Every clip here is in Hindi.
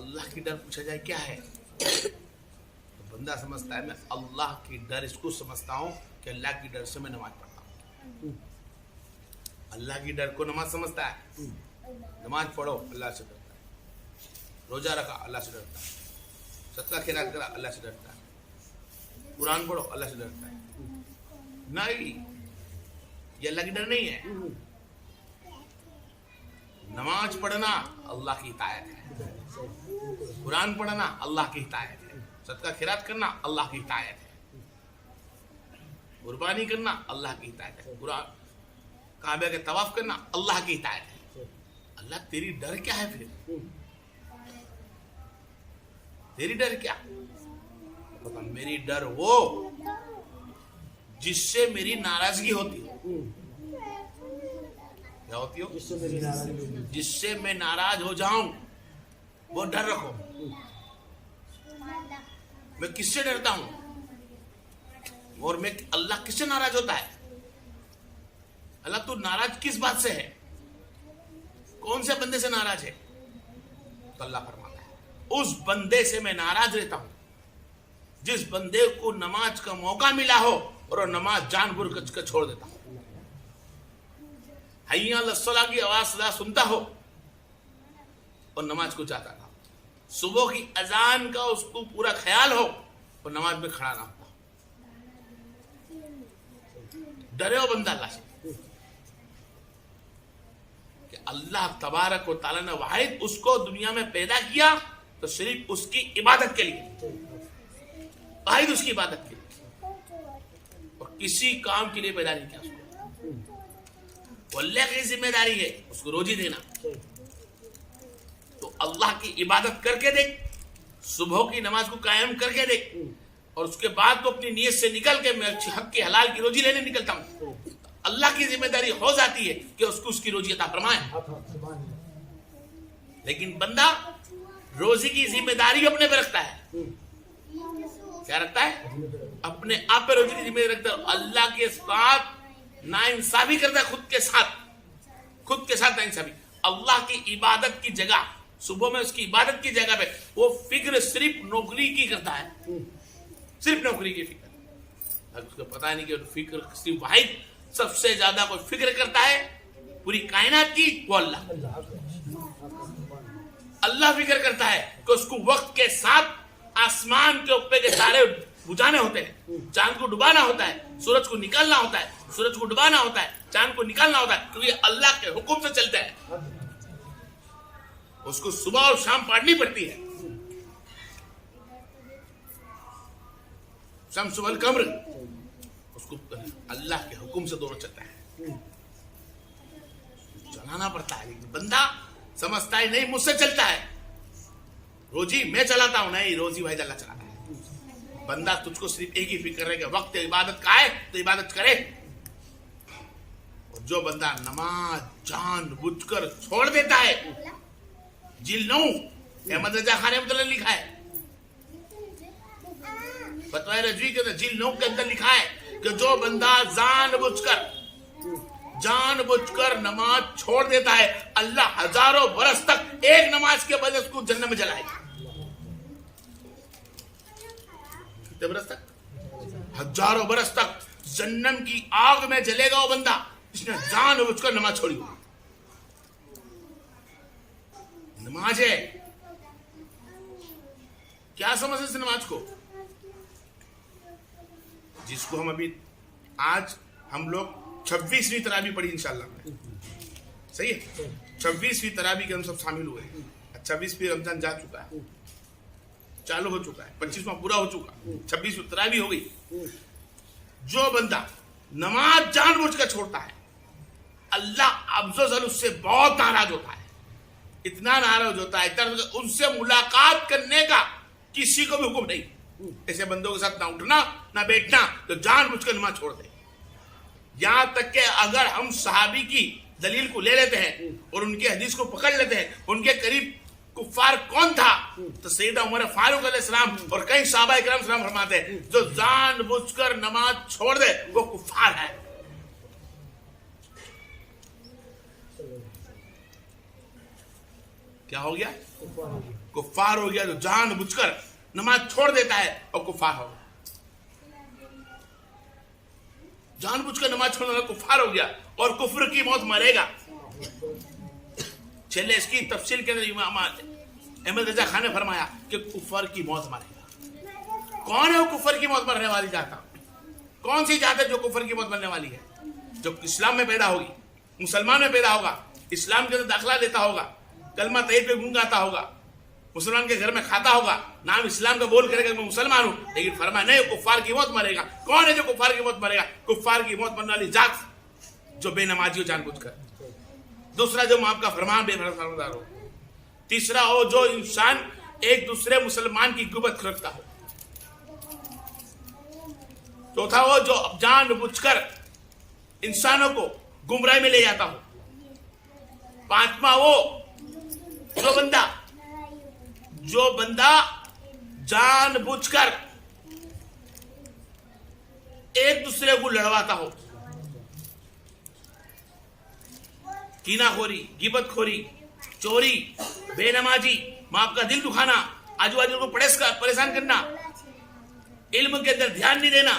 अल्लाह की डर पूछा जाए क्या है, तो बंदा समझता है मैं अल्लाह की डर इसको समझता हूँ कि अल्लाह की डर से मैं नमाज पढ़ता हूँ। अल्लाह की डर को नमाज समझता है। नमाज पढ़ो अल्लाह से डरता है, रोजा रखा अल्लाह से डरता है, सदका खैरात करा अल्लाह से डरता है, कुरान पढ़ो अल्लाह से डरता है। नहीं, ये अल्लाह की डर नहीं है। नमाज पढ़ना अल्लाह की हिदायत है, कुरान पढ़ना अल्लाह की हिदायत है, सदका खैरात करना अल्लाह की हिदायत है, कुर्बानी करना अल्लाह की हिदायत है, कुरान काबे के तवाफ करना अल्लाह की हिदायत है। अल्लाह तेरी डर क्या है फिर? तेरी डर क्या? मेरी डर वो जिससे मेरी नाराजगी होती हो। क्या होती हो? जिससे मैं नाराज हो जाऊं, वो डर रखो। मैं किससे डरता हूं और मैं अल्लाह किससे नाराज होता है? अल्लाह तू नाराज किस बात से है? कौन से बंदे से नाराज है? तो अल्लाह फरमाता है उस बंदे से मैं नाराज रहता हूं जिस बंदे को नमाज का मौका मिला हो और नमाज जानबूझ कर छोड़ देता हूं। हैया लस्सला की आवाज सदा सुनता हो और नमाज को चाहता ना, सुबह की अजान का उसको पूरा ख्याल हो और नमाज में खड़ा ना होता। डरे हो बंदा अल्लाह से कि अल्लाह तबारक व तआला ने वाहिद उसको दुनिया में पैदा किया तो सिर्फ उसकी इबादत के लिए, वाहिद उसकी इबादत के लिए, और किसी काम के लिए पैदा नहीं किया उसको। अल्लाह की जिम्मेदारी है उसको रोजी देना। तो अल्लाह की इबादत करके देख, सुबह की नमाज को कायम करके देख, और उसके बाद तो अपनी नीयत से निकल के मैं हक की हलाल की रोजी लेने निकलता हूं। अल्लाह की जिम्मेदारी हो जाती है कि उसको उसकी रोजी अता फरमाए। लेकिन बंदा रोजी की जिम्मेदारी अपने पे रखता है। क्या रखता है? अपने आप पे रोजी की जिम्मेदारी रखता है। अल्लाह के साथ नाइंसाफी करता है, खुद के साथ नाइंसाफी। अल्लाह की इबादत की जगह, सुबह में उसकी इबादत की जगह पे वो फिक्र सिर्फ नौकरी की करता है, सिर्फ नौकरी की फिक्र। उसको पता नहीं कि फिक्र सिर्फ वाहिद सबसे ज्यादा कोई फिक्र करता है पूरी कायनात की, वो अल्लाह। अल्लाह फिक्र करता है कि उसको वक्त के साथ आसमान के ऊपर के तारे बुझाने होते हैं, चांद को डुबाना होता है, सूरज को निकालना होता है, सूरज को डुबाना होता है, चांद को निकालना होता है, क्योंकि अल्लाह के हुक्म से चलते हैं। उसको सुबह और शाम पढ़नी पड़ती है। शम्स वल कमर, उसको अल्लाह के हुक्म से दोनों चलता है, चलाना पड़ता है। लेकिन बंदा समझता है नहीं मुझसे चलता है, रोजी मैं चलाता हूं। नहीं, रोजी भाई अल्लाह चलाता है। बंदा तुझको सिर्फ एक ही फिक्र है कि वक्त इबादत का है तो इबादत करे। और जो बंदा नमाज जानबूझकर छोड़ देता है, जिल्नू अहमद रजा खान रहमतुल्लाह लिखा है, फतवा रजवी के अंदर जिल्नू के अंदर लिखा है कि जो बंदा जानबूझकर नमाज छोड़ देता है, अल्लाह हजारों बरस तक एक नमाज के बदले उसको जन्नत में जलाएगा। कितने बरस तक? हजारों बरस तक जन्नत की आग में जलेगा वो बंदा जिसने जानबूझकर नमाज छोड़ी। नमाज है, क्या समझ इस नमाज को? जिसको हम अभी आज हम लोग 26वीं तरावी पढ़ी इंशाल्लाह, सही है? 26वीं तरावी के हम सब शामिल हुए। 26वीं रमजान जा चुका है, चालू हो चुका है, 25वां पूरा हो चुका, 26वीं तरावी हो गई। जो बंदा नमाज जानबूझकर छोड़ता है, अल्लाह अफ़ज़ल उससे बहुत नाराज होता है, इतना नाराज होता है, इतना उनसे मुलाकात करने का किसी को भी हुक्म नहीं। ऐसे बंदों के साथ ना उठना ना बैठना, तो जानबूझकर नमाज छोड़ दे। यहां तक कि अगर हम सहाबी की दलील को ले लेते हैं और उनके हदीस को पकड़ लेते हैं, उनके करीब कुफार कौन था, तो सैयदना उमर फारूक अलैहिस्सलाम और कई सहाबा इकराम सलाम फरमाते हैं जो जानबूझकर नमाज छोड़ दे वो कुफार है। क्या हो गया? कुफ्फार हो गया जो जानबूझकर नमाज छोड़ देता है और कुफ्फार हो गया। जानबूझकर नमाज छोड़ने वाला कुफ्फार हो गया और कुफ्र की मौत मरेगा। चले इसकी तफसील के अंदर इमाम अहमद रजा खान ने फरमाया कि कुफ्फार की मौत मरेगा। कौन है वो कुफ्फार की मौत मरने वाली जात? कौन सी जात है जो कुफ्फार की मौत मरने वाली है? जो इस्लाम में पैदा होगी, मुसलमान में पैदा होगा, इस्लाम के अंदर दाखिला लेता होगा, कलमा तैयब पे गूंगाता होगा, मुसलमान के घर में खाता होगा, नाम इस्लाम का बोल करेगा मैं मुसलमान हूं, लेकिन फरमाया नहीं कुफ्फार की मौत मरेगा। कौन है जो कुफ्फार की मौत मरेगा? कुफ्फार की मौत मरने वाली जात जो बेनमाजी हो जानबूझकर। दूसरा जो माँ का फरमान बेफरमादार हो। तीसरा हो जो इंसान एक दूसरे मुसलमान की गुबत रखता हो। चौथा हो जो जानबूझकर इंसानों को गुमराह में ले जाता हो। पांचवा वो जो बंदा जानबूझकर एक दूसरे को लड़वाता हो। कीनाखोरी, गिबतखोरी, चोरी, बेनमाजी, माँ का दिल दुखाना, आजू बाजू को परेशान करना, इल्म के अंदर ध्यान नहीं देना,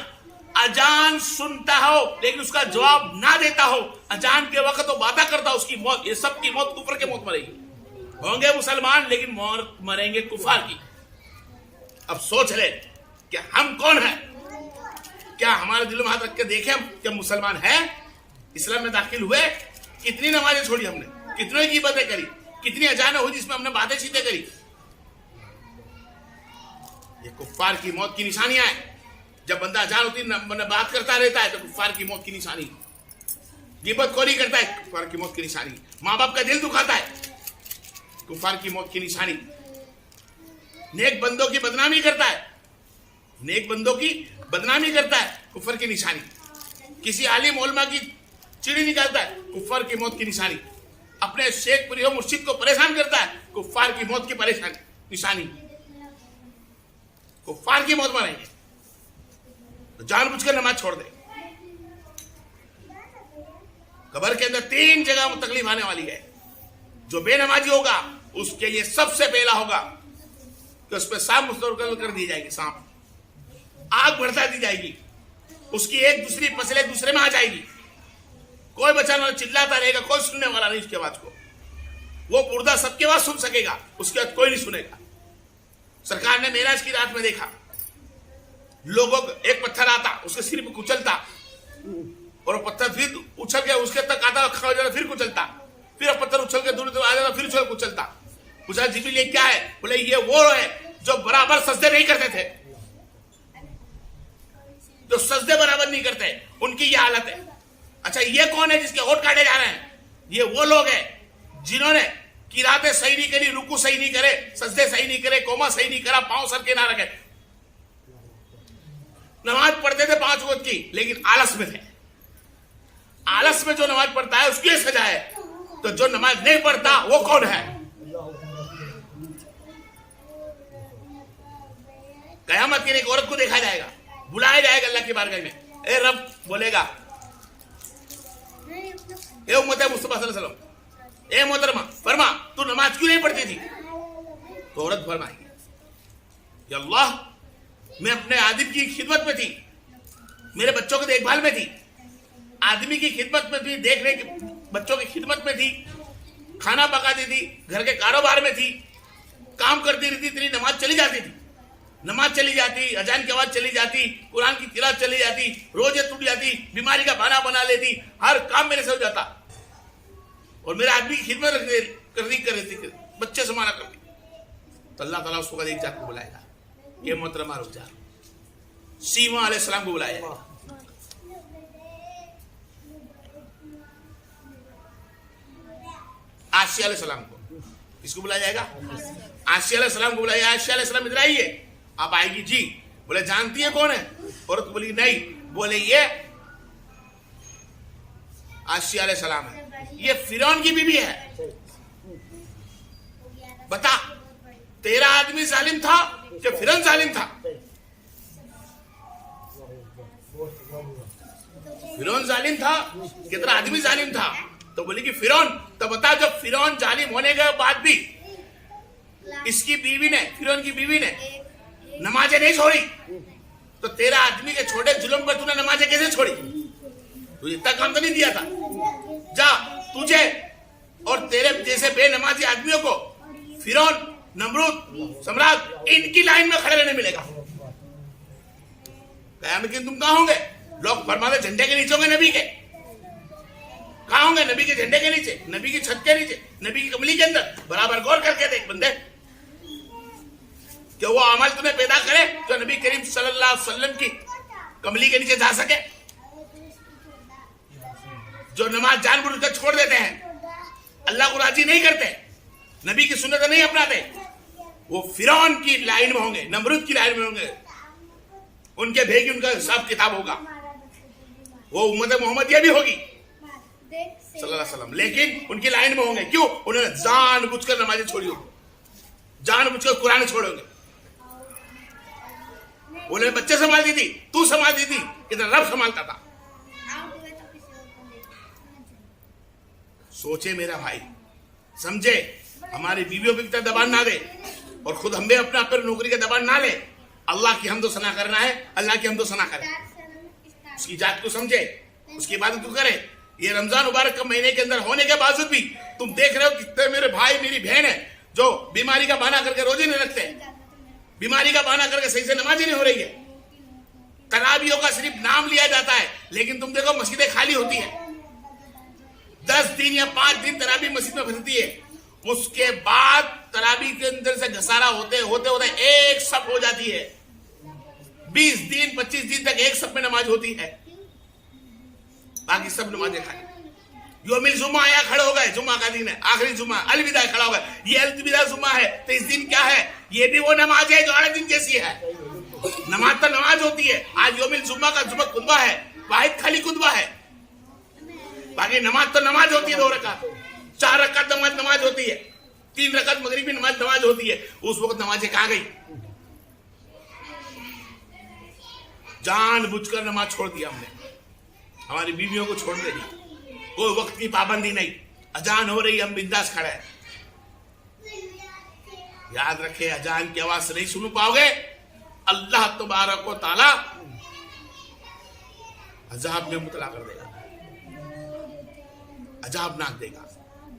अजान सुनता हो लेकिन उसका जवाब ना देता हो, अजान के वक्त तो बातें करता हो, उसकी मौत, ये सब की मौत कुफ्र के मौत मरेगी। होंगे मुसलमान लेकिन मौत मरेंगे कुफार की। अब सोच ले कि हम कौन है? क्या हमारे दिल में हाथ रख के देखे हम क्या मुसलमान है? इस्लाम में दाखिल हुए? कितनी नमाजें छोड़ी हमने, कितने की बातें करी, कितनी अजानें हुई जिसमें हमने बातें सीधे करी। ये कुफ्फार की मौत की निशानियां हैं। जब बंदा अजान होती बात करता रहता है तो कुफ्फार की मौत की निशानी। गिबतखोरी करता है, कुफ्फार की मौत की निशानी। माँ बाप का दिल दुखाता है, कुफ्फार की मौत की निशानी। नेक बंदों की बदनामी करता है, नेक बंदों की बदनामी करता है, कुफ्फार की निशानी। किसी आलिम उलमा की चिड़ी निकालता है, कुफ्फार की मौत की निशानी। अपने शेख पुरी मुर्शिद को परेशान करता है, कुफ्फार की मौत की परेशानी निशानी। कुफ्फार की मौत मरेंगे तो जानबूझकर नमाज छोड़ दे। कब्र के अंदर 3 जगह तकलीफ आने वाली है। जो बेनमाजी होगा उसके लिए सबसे पहला होगा कि उस पर सांप मुस्तकिल कर दी जाएगी, सांप आग बढ़ा दी जाएगी, उसकी एक दूसरी पसले एक दूसरे में आ जाएगी। कोई बचाने वाला चिल्लाता रहेगा, कोई सुनने वाला नहीं उसकी आवाज को। वो मुर्दा सबकी आवाज सुन सकेगा, उसके बाद कोई नहीं सुनेगा। सरकार ने मेराज की रात में देखा, लोगों को एक पत्थर आता, उसके सिर पे कुचलता और पत्थर फिर उछल के उसके तक आता, खड़ा हो जाता, फिर कुचलता, फिर पत्थर उछल के दूर आ जाता, फिर उछल कुचलता। पूछा जिब्रील ये क्या है? बोले ये वो है जो बराबर सजदे नहीं करते थे, जो सजदे बराबर नहीं करते, उनकी ये हालत है। अच्छा ये कौन है जिसके होठ काटे जा रहे हैं? ये वो लोग हैं जिन्होंने किराते सही नहीं करी, रुकू सही नहीं करे, सजदे सही नहीं करे, कोमा सही नहीं करा, पांव सर के ना रखे। नमाज पढ़ते थे 5 वक्त की, लेकिन आलस में थे। आलस में जो नमाज पढ़ता है उसकी सजा है, तो जो नमाज नहीं पढ़ता वो कौन है? कयामत के एक औरत को देखा जाएगा, बुलाया जाएगा अल्लाह की बारगाह में। ए रब बोलेगा, ए उम्मत मुस्तफा सल्लल्लाहु अलैहि वसल्लम, ए मोहतरमा फरमा तू नमाज क्यों नहीं पढ़ती थी? तो औरत फरमाएगी, या अल्लाह मैं अपने आदिम की खिदमत में थी, मेरे बच्चों की देखभाल में थी, आदमी की खिदमत में थी, देख रेख बच्चों की खिदमत में थी, खाना पकाती थी, घर के कारोबार में थी, काम करती रहती, तेरी नमाज चली जाती थी। नमाज चली जाती, अजान की आवाज चली जाती, कुरान की तिलावत चली जाती, रोजे टूट जाती, बीमारी का बहाना बना लेती, हर काम मेरे से हो जाता और मेरे आदमी की खिदमत कर रही थी, बच्चे समाना करती। तो अल्लाह ताला उसको एक जात को बुलाएगा, ये मोहतरमा रुक जा। सीमा अलैहिस्सलाम को बुलाया, आसिया अलैहिस्सलाम को। किसको बुलाया जाएगा? आसिया अलैहिस्सलाम को बुलाया। आसिया अलैहिस्सलाम इधर आइए। आप आएगी जी। बोले जानती है कौन है? औरत बोली नहीं। बोले ये आसिया अलैहिस्सलाम है, ये फिरौन की बीवी है। बता तेरा आदमी जालिम था कि फिरौन जालिम था? फिरौन जालिम था कि तेरा आदमी जालिम था? तो बोली कि फिरौन। तो बता जब फिरौन जालिम होने के बाद भी इसकी बीवी ने, फिरौन की बीवी ने नमाजें नहीं छोड़ी, तो तेरा आदमी के छोटे जुल्म पर तूने नमाजें कैसे छोड़ी? तुझे इतना काम तो नहीं दिया था। जा, तुझे और तेरे जैसे बेनमाजी आदमियों को फिरौन, नमरूद, सम्राट, इनकी लाइन में खड़े रहने मिलेगा। कयामत के दिन तुम कहां होंगे? लोग फरमाते झंडे के नीचे होंगे नबी के। कहां होंगे? नबी के झंडे के नीचे, नबी की छत के नीचे, नबी की कमली के अंदर। बराबर गौर करके देख बंदे कि वो अमल तूने पैदा करे जो नबी करीम सल्लल्लाहु अलैहि वसल्लम की कमली के नीचे जा सके। जो नमाज जानबूझकर छोड़ देते हैं, अल्लाह को राजी नहीं करते, नबी की सुन्नत नहीं अपनाते, वो फिरौन की लाइन में होंगे, नमरूद की लाइन में होंगे। उनके भेगी उनका हिसाब किताब होगा। वो उम्मत मोहम्मदिया भी होगी सल्लल्लाहु अलैहि वसल्लम, लेकिन उनकी लाइन में होंगे। क्यों? उन्होंने जानबूझकर नमाजें छोड़ी होगी, जानबूझकर कुरान छोड़े होंगे। उन्होंने बच्चे संभालती थी, तू संभालती थी, कितना रब संभालता था। सोचे मेरा भाई, समझे, हमारी बीवियों पे कितना दबाव ना दे और खुद हमें अपना पर नौकरी का दबाव ना ले। अल्लाह की हमदो सना करना है, अल्लाह की हमदो सना करे, उसकी जात को समझे, उसकी इबादत को करे। ये रमजान मुबारक का महीने के अंदर होने के बावजूद भी तुम देख रहे हो कितने मेरे भाई मेरी बहन है जो बीमारी का बहाना करके रोजे नहीं रखते, बीमारी का बहाना करके सही से नमाज ही नहीं हो रही है। तरावियों का सिर्फ नाम लिया जाता है, लेकिन तुम देखो मस्जिदें खाली होती है। 10 दिन या 5 दिन तरावी मस्जिद में भरती है, उसके बाद तरावी के अंदर से घसारा होते होते होते एक सब हो जाती है। 20 दिन 25 दिन तक एक सब में नमाज होती है, बाकी सब नमाजें खाली। योमिल जुमा आया, खड़े हो गए, जुमा का दिन है, आखिरी जुमा, अलविदा खड़ा हो गया। ये अलविदा जुमा है, तो इस दिन क्या है? ये भी वो नमाज है जो हर दिन जैसी है। नमाज तो नमाज होती है। आज योमिल जुमा का जुमा खुतबा है, वाहिद खाली खुतबा है, बाकी नमाज तो नमाज होती है। 2 रकात, 4 रकात नमाज होती है, 3 रकात मगरिबी नमाज होती है। उस वक्त नमाजें कहां गई? जानबूझकर नमाज छोड़ दिया हमने, हमारी बीवियों को छोड़ देगी। कोई वक्त की पाबंदी नहीं, अजान हो रही, हम बिंदास खड़े हैं। याद रखे, अजान की आवाज से नहीं सुन पाओगे, अल्लाह तबारक व तआला अजाब में मुतला कर देगा, अजाब नाक देगा।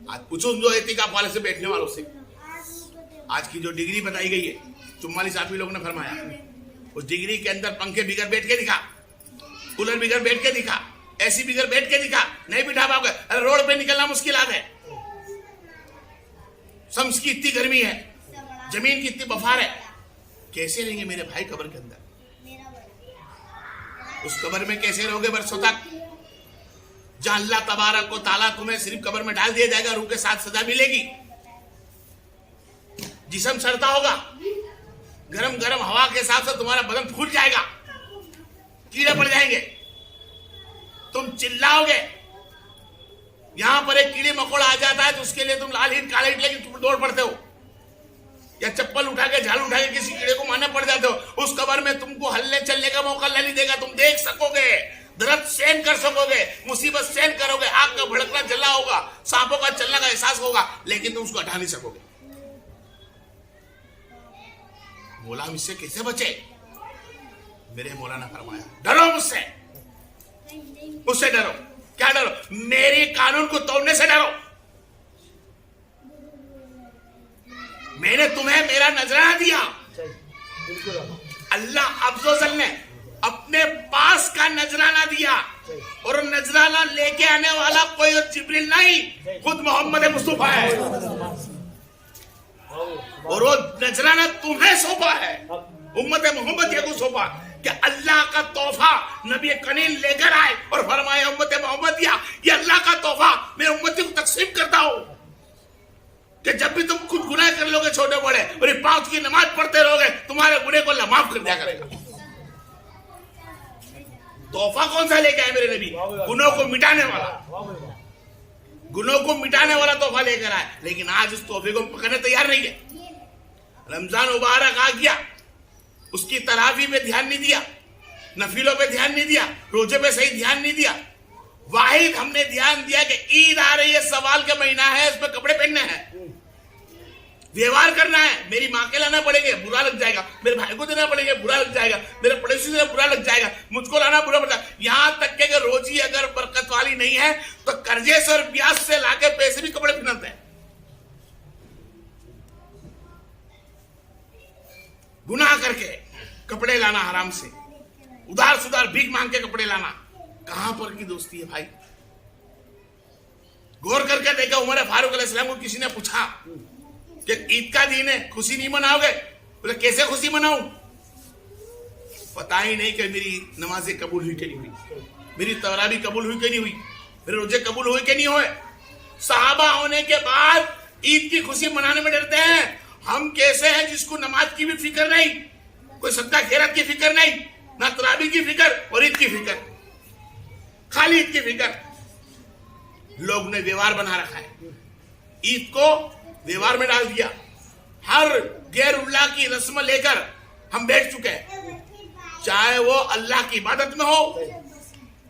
आज पूछो जो एतिकाफ वाले से बैठने वालों से, आज की जो डिग्री बताई गई है, 44 साफी लोग ने फरमाया, उस डिग्री के अंदर पंखे बिगर बैठ के दिखा, कूलर बिगर बैठ के दिखा, ऐसी बिगर बैठ के दिखा, नहीं बिठा पाओगे। अरे रोड पे निकलना मुश्किल है, शम्स की इतनी गर्मी है, जमीन की इतनी बफार है, कैसे रहेंगे मेरे भाई कब्र के अंदर? उस कब्र में कैसे रहोगे बरसों तक, जहां अल्लाह तबारक व तआला तुम्हें सिर्फ कब्र में डाल दिया जाएगा, रूह के साथ सजा मिलेगी, जिस्म सड़ता होगा, गरम गरम हवा के हिसाब से तुम्हारा बदन फूट जाएगा, कीड़े पड़ जाएंगे, तुम चिल्लाओगे। यहां पर एक कीड़े मकोड़ा आ जाता है तो उसके लिए तुम लाल ईंट काले ईंट लेके तुम दौड़ पड़ते हो, या चप्पल उठा के झाड़ू उठा के किसी कीड़े को मारने पड़ जाते हो। उस कब्र में तुमको हलने चलने का मौका नहीं देगा, तुम देख सकोगे, दर्द सहन कर सकोगे, मुसीबत सहन करोगे, आग का भड़कना जला होगा, सांपों का चलने का एहसास होगा, लेकिन तुम उसको हटा नहीं सकोगे। मौला इससे कैसे बचे? मेरे मौला ने फरमाया, डरो मुझसे, मुझसे डरो। क्या डरो? मेरे कानून को तोड़ने से डरो। मैंने तुम्हें मेरा नजराना दिया, अल्लाह अफ़ज़ल ने अपने पास का नजराना दिया, और नजराना लेके आने वाला कोई और जिब्रील नहीं, खुद मोहम्मद मुस्तफा है, और वो नजराना तुम्हें सौंपा है, उम्मत मोहम्मद को सौंपा कि अल्लाह का तोहफा नबी करीम लेकर आए और फरमाया, उम्मत मोहम्मदिया, ये अल्लाह का तोहफा मैं उम्मती को तकसीम करता हूं कि जब भी तुम कुछ गुनाह कर लोगे छोटे बड़े और 5 की नमाज पढ़ते रहोगे, तुम्हारे गुनाह को अल्लाह माफ कर दिया करेगा। तोहफा कौन सा लेके आए मेरे नबी? गुनाहों को मिटाने वाला, गुनाहों को मिटाने वाला तोहफा लेकर आए। लेकिन आज उस तोहफे को पकड़ने तैयार नहीं है। रमजान मुबारक आ गया, उसकी तरावी पे ध्यान नहीं दिया, नफिलों पे ध्यान नहीं दिया, रोजे पे सही ध्यान नहीं दिया। वाहिद हमने ध्यान दिया कि ईद आ रही है, सवाल का महीना है, उस पर कपड़े पहनने हैं, व्यवहार करना है। मेरी माँ के लाना पड़ेगा, बुरा लग जाएगा, मेरे भाई को देना पड़ेगा, बुरा लग जाएगा, मेरे पड़ोसी से बुरा लग जाएगा, मुझको लाना बुरा पड़ता है। यहां तक कि रोजी अगर बरकत वाली नहीं है तो कर्जे से और ब्याज से लाके पैसे भी कपड़े पहनाते हैं। गुनाह करके कपड़े लाना हराम से, उधार सुधार भीख मांग के कपड़े लाना, कहां पर की दोस्ती है भाई? गौर करके देखा, उमर फारूक अलैहिस्सलाम को किसी ने पूछा कि ईद का दिन है, खुशी नहीं मनाओगे? बोले कैसे खुशी मनाऊं? पता ही नहीं कि मेरी नमाजें कबूल हुई कि नहीं हुई, मेरी तरावी कबूल हुई कि नहीं हुई, मेरे रोजे कबूल हुए कि नहीं हुए। सहाबा होने के बाद ईद की खुशी मनाने में डरते हैं। हम कैसे हैं जिसको नमाज की भी फिक्र नहीं, कोई सदका खैरात की फिक्र नहीं, ना तरावी की फिक्र और ईद की फिक्र, खाली ईद की फिक्र। लोग ने व्यवहार बना रखा है, ईद को व्यवहार में डाल दिया। हर गैरुल्लाह की रस्म लेकर हम बैठ चुके हैं, चाहे वो अल्लाह की इबादत में हो,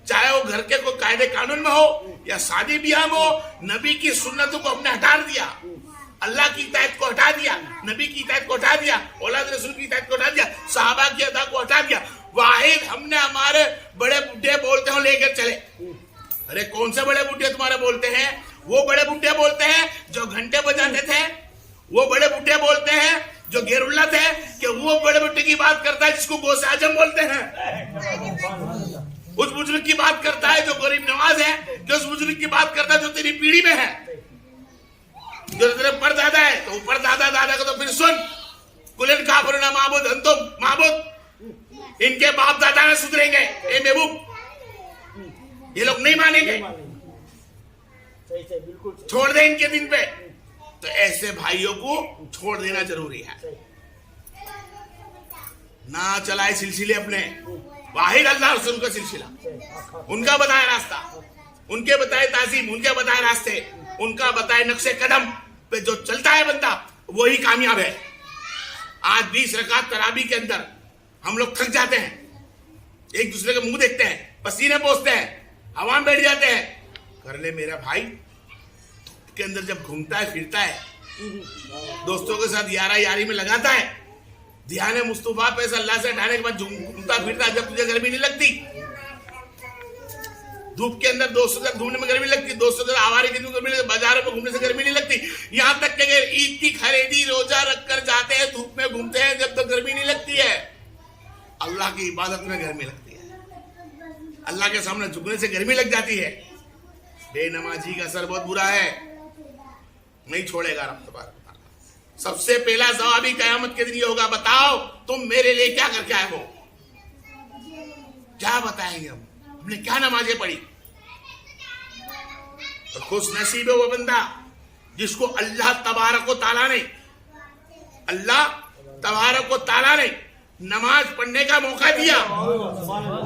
चाहे वो घर के कोई कायदे कानून में हो या शादी ब्याह में हो। नबी की सुन्नतों को हमने हटा दिया, अल्लाह की इताअत को हटा दिया, नबी की इताअत को हटा दिया, औलाद रसूल की इताअत को हटा दिया, सहाबा की अदा को हटा दिया। वाहिद हमने हमारे बड़े बुढ़े बोलते हो लेकर चले। अरे कौन से बड़े बुढ़े तुम्हारे बोलते हैं? वो बड़े बुढ़े बोलते हैं जो घंटे बजाते थे, वो बड़े बुढ़े बोलते हैं जो गैरुल्ला थे, कि वो बड़े बुढ़े की बात करता है जिसको गौसे आजम बोलते हैं। उस बुजुर्ग की बात करता है जो गरीब नवाज है, कि उस बुजुर्ग की बात करता है जो तेरी पीढ़ी में है, जो तेरे परदादा है। तो परदादा दादा को तो फिर सुन, कुलन काफिरुना माबूद अंतुम माबूद, इनके बाप दादा ने सुधरेंगे, ए महबूब ये लोग नहीं मानेंगे, छोड़ दे इनके दिन पे। तो ऐसे भाइयों को छोड़ देना जरूरी है। ना चलाए सिलसिले अपने, वाहिद अल्लाह रसूल का सिलसिला, उनका बताया रास्ता, उनके बताए ताजीम, उनके बताए रास्ते, उनका बताए नक्शे कदम पे जो चलता है बंदा वही कामयाब है। आज 20 रकात तरावी के अंदर हम लोग थक जाते हैं, एक दूसरे के मुंह देखते हैं, पसीने पोंछते हैं, हवा में बैठ जाते हैं। कर ले मेरा भाई, के अंदर जब घूमता है फिरता है, दोस्तों के साथ यारा यारी में लगाता है, ध्यान मुस्तफा पे अल्लाह से हटाने के बाद घूमता फिरता है, जब तुझे गर्मी नहीं लगती, धूप के अंदर दोस्तों के साथ घूमने में गर्मी लगती, दोस्तों के साथ आवारी की गर्मी लगती, बाजारों में घूमने से गर्मी नहीं लगती। यहाँ तक कि ईद की खरीदी रोजा रख कर जाते हैं, धूप में घूमते हैं, जब तक गर्मी नहीं लगती है। अल्लाह की इबादत में गर्मी लगती है, अल्लाह के सामने झुकने से गर्मी लग जाती है। बेनमाजी का असर बहुत बुरा है, नहीं छोड़ेगा रब तबारक व तआला। सबसे पहला जवाब ही कयामत के दिन ये होगा, बताओ तुम मेरे लिए क्या करके आए हो? क्या बताएंगे हम, हमने क्या नमाजें पढ़ी? तो खुश नसीब है वो बंदा जिसको अल्लाह तबारक व तआला ने, अल्लाह तबारक व तआला ने नमाज पढ़ने का मौका दिया।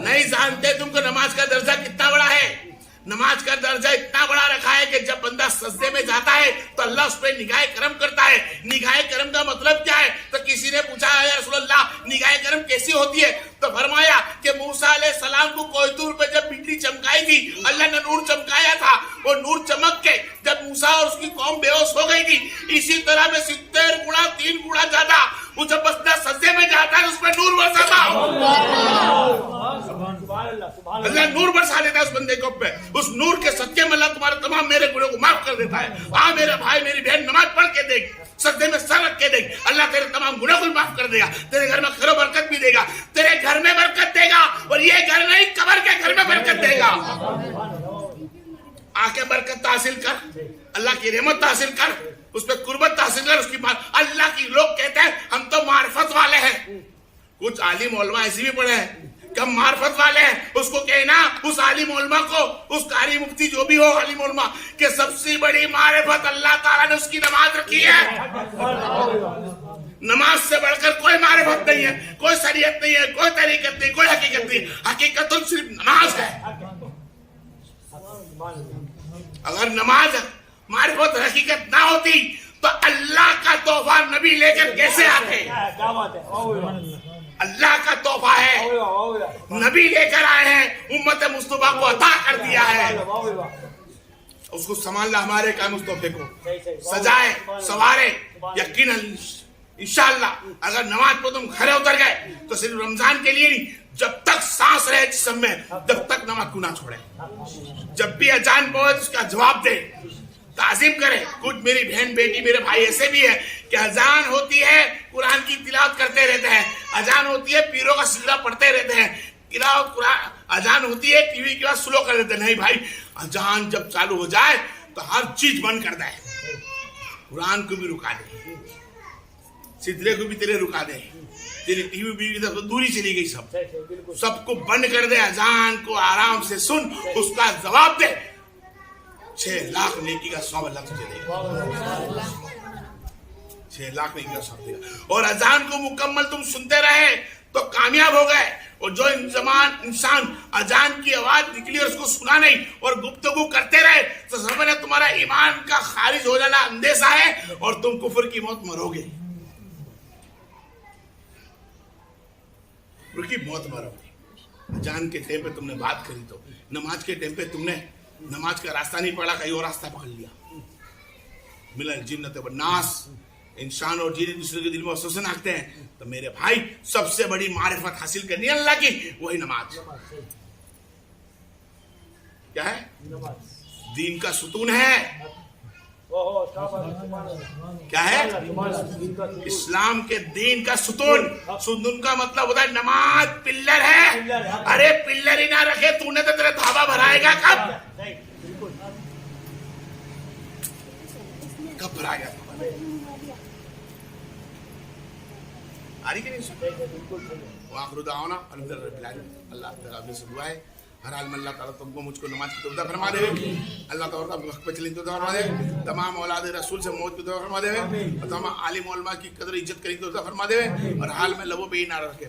नहीं जानते तुमको नमाज का दर्जा कितना बड़ा है। नमाज का दर्जा इतना बड़ा रखा है कि जब बंदा सजदे में जाता है तो अल्लाह उस पर निगाह करम करता है। निगाह करम का मतलब क्या है? तो किसी ने पूछा या रसूलल्लाह निगाह करम कैसी होती है? तो फरमाया कि मूसा अलैहिस्सलाम को कोई दूर पे जब बिजली चमकाई थी, अल्लाह ने नूर चमकाया था, वो नूर चमक के जब मूसा और उसकी कौम बेहोश हो गई थी, इसी तरह में 70 गुना 3 गुना ज्यादा वो जब बंदा सजदे में जाता है उस पर नूर बरसाता, अल्लाह नूर बरसा देता है उस बंदे के ऊपर। उस नूर के सदके में अल्लाह तुम्हारे तमाम मेरे गुनाहों को माफ कर देता है। आ मेरे भाई मेरी बहन नमाज पढ़ के देख, सजदे में सर रख के देख, अल्लाह तेरे तमाम गुनाह को माफ कर देगा, तेरे घर में खैर बरकत भी देगा, तेरे घर में बरकत देगा, और ये घर नहीं कब्र के घर में बरकत देगा। आके बरकत हासिल कर, अल्लाह की रहमत हासिल कर, उस पर कुर्बत हासिल कर। उसकी बात अल्लाह की लोग कहते हैं हम तो मार्फत वाले हैं, कुछ आलिम उलमा ऐसे भी पढ़े हैं कम मार्फत वाले हैं। उसको कहना उस आलिम उलमा को, उस कारी मुफ्ती जो भी हो आलिम उलमा, कि सबसे बड़ी मारिफत अल्लाह ताला ने उसकी नमाज रखी है। नमाज से बढ़कर कोई मारिफत नहीं है, कोई शरीयत नहीं है, कोई तरीकत नहीं, कोई हकीकत नहीं। हकीकत तो सिर्फ नमाज है। अगर नमाज मारिफत हकीकत ना होती तो अल्लाह का तोहफा नबी लेकर कैसे आते? अल्लाह का तोहफा है, नबी लेकर आए हैं, उम्मत मुस्तफा को अता कर दिया है। उसको संभालना हमारे काम, उस तोहफे को सजाए संवारे। यकीन इंशाअल्लाह अगर नमाज पर तुम खड़े उतर गए तो सिर्फ रमजान के लिए नहीं, जब तक सांस रहे जिस्म में जब तक नमाज को ना छोड़े। जब भी अजान पहुंचे तो उसका जवाब दे, ताजीम करे। कुछ मेरी बहन बेटी मेरे भाई ऐसे भी है कि अजान होती है कुरान की तिलावत करते रहते हैं, अजान होती है पीरों का सिलसिला पढ़ते रहते हैं, तिलावत कुरान अजान होती है टीवी की बात स्लो कर देते हैं। नहीं भाई, अजान जब चालू हो जाए तो हर चीज बंद कर दे, कुरान को भी रुका दे, सिदरे को भी तेरे रुका दे, तेरी टीवी भी तो दूरी चली गई, सबको बंद कर दे, अजान को आराम से सुन, उसका जवाब दे। 6 लाख नेकी का 100 अल्लाह तुझे देगा, 6 लाख नेकी का 100 देगा। और अजान को मुकम्मल तुम सुनते रहे तो कामयाब हो गए। और जो इंसान अजान की आवाज निकली और उसको सुना नहीं और गुफ्तगू करते रहे तो समझना तुम्हारा ईमान का खारिज हो जाना अंदेशा है और तुम कुफर की मौत मरोगे, की मौत मरोगे। अजान के टाइम पे तुमने बात करी तो नमाज के टाइम पे तुमने नमाज का रास्ता नहीं पढ़ा, कहीं और रास्ता पकड़ लिया। मिलल जिन्नत व नास, इंसान और जिन दूसरे के दिल में वसवसे नाखते हैं। तो मेरे भाई सबसे बड़ी मारिफत हासिल करनी है अल्लाह की, वही नमाज। क्या है? दीन का सुतून है। क्या है? इस्लाम के दीन का सुतून। सुतून का मतलब होता है नमाज पिल्लर है। अरे पिल्लर ही ना रखे तूने तो तेरा धाबा भराएगा कब भराएगा? आ रही कि नहीं? आखिर दावना अल्लाह ताला से दुआ है, हर हाल में अल्लाह ताला तुमको मुझको नमाज की तौफीक फरमा दे, अल्लाह ताला वक्त पे चलने की तौफीक फरमा दे, तमाम औलाद रसूल से मौत की तौफीक फरमा दे, और तमाम आलिम उलमा की कदर इज्जत करने की तौफीक फरमा दे, और हाल में लबों पे ही ना रखे।